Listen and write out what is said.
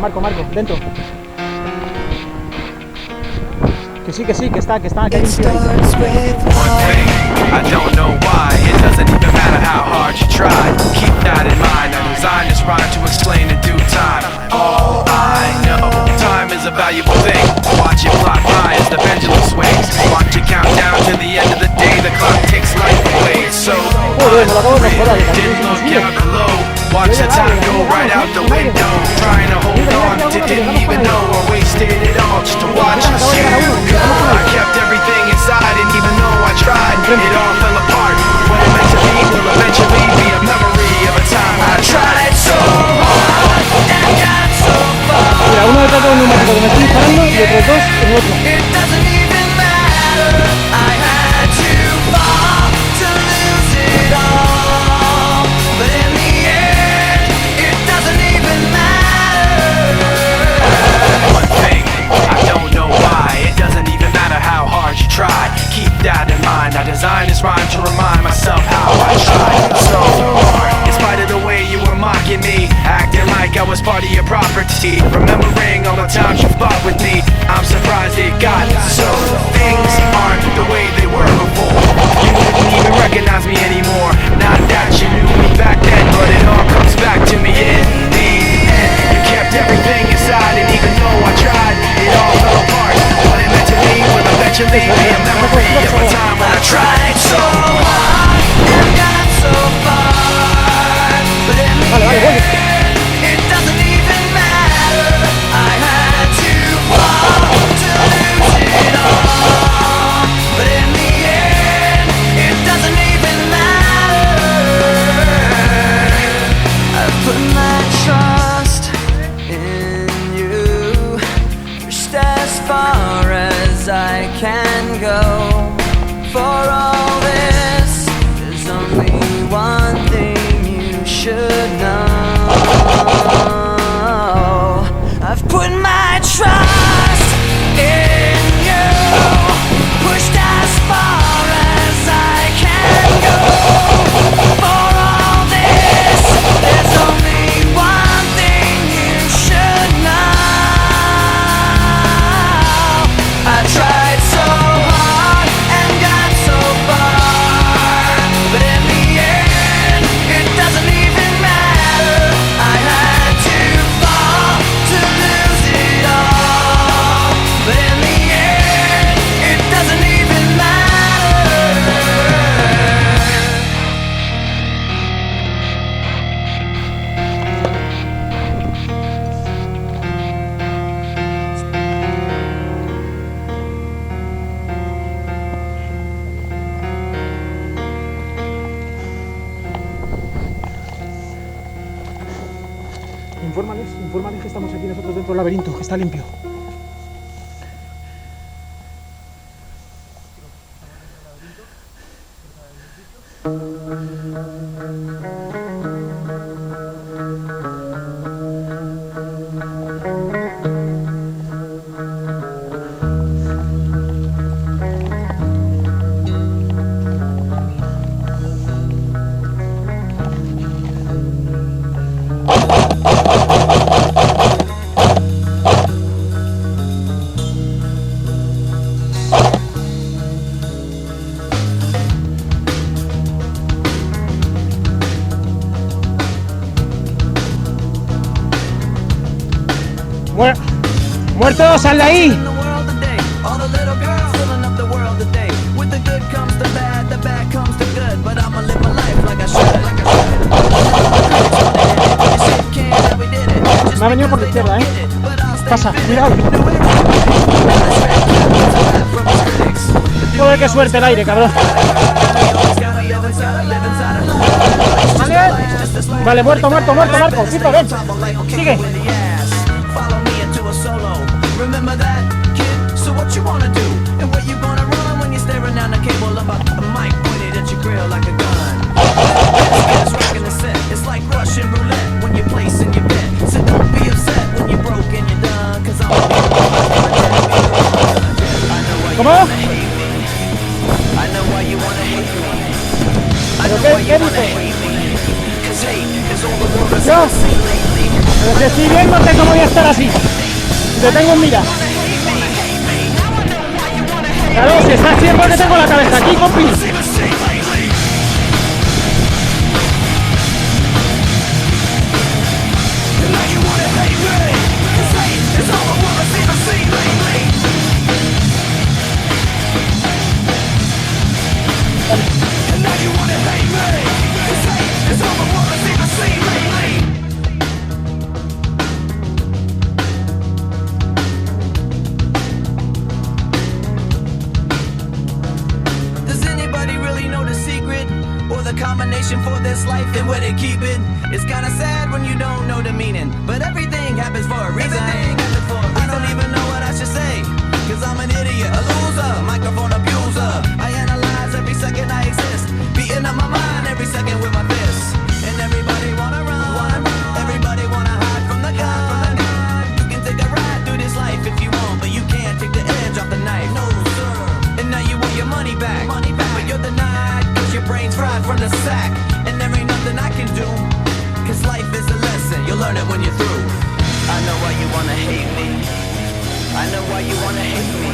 Marco, dentro. Que sí, que está aquí. I don't know why, it doesn't even matter how hard you try. Keep that in mind, I designed this rhyme to explain in due time. All I know, time is a valuable thing. Watch it fly by as the pendulum swings. Watch it count down to the end of the day. The clock takes life away. So didn't look out below. Watch the time go right out the window. Trying to hold on to didn't even know I wasted it all just to watch you go. I kept everything inside and even though I tried, it all fell apart. What it meant to be will eventually be a memory of a time I tried so hard and got so far. Mira, uno detrás de un neumático que me estoy disparando y otros dos en otro. It doesn't even matter. I had to fall to lose it all. But in the end, it doesn't even matter. One thing, I don't know why. It doesn't even matter how hard you try. Keep that in mind. I designed this rhyme to remind myself how I tried so hard. In spite of the way you were mocking me, acting like I was part of your property, remembering all the times you fought with me, I'm surprised it got so. Things aren't the way they were before. You wouldn't even recognize me anymore. Not that you knew me back then, but it all comes back to me in the end. You kept everything inside, and even though I tried, it all fell apart. What it meant to me will eventually be a memory of a time when I tried so hard and got so far. But in the end, it doesn't even matter. I had to fall to lose it all. But in the end, it doesn't even matter. I put my trust in you, pushed as far as I can go. For all this, there's only one thing you should know. I've put my trust in you, pushed as far as I can go. For all this, there's only one thing you should know. I tried so hard and got so far, but in the end, it doesn't even matter. I had to fall to lose it all, but in the end, it doesn't even matter. Infórmales que estamos aquí nosotros dentro del laberinto, que está limpio. ¡Muerto! ¡Sal de ahí! Me ha venido por la izquierda, ¿eh? Pasa, cuidado. Joder, qué suerte el aire, cabrón. Vale, muerto, Marco. Cito, ven. Sigue. Remember that, kid? So what you wanna do? And where you gonna run when you're staring down the cable of a mic pointed at your grill like a gun? It's rocking the set. It's like Russian roulette when you're placing your bet. So don't be upset when you're broke and you're done. Cause I'm I know why you wanna hate me. I know why you wanna hate me. I know why you wanna hate me. Cause hate is all the world has ever seen lately. Pues estoy viendo que no voy a estar así. Te tengo en mira. Claro, si estás así es porque tengo la cabeza aquí, compi. Combination for this life and where they keep it. It's kinda sad when you don't know the meaning, but everything happens for a reason. I don't even know what I should say, cause I'm an idiot, a loser, microphone abuser. I analyze every second I exist, beating up my mind every second with my fists. And everybody wanna run, everybody wanna hide from the gun. You can take a ride through this life if you want, but you can't take the edge off the knife. No sir. And now you want your money back, but you're denied. Your brain's fried from the sack, and there ain't nothing I can do, cause life is a lesson, you'll learn it when you're through. I know why you wanna hate me, I know why you wanna hate me,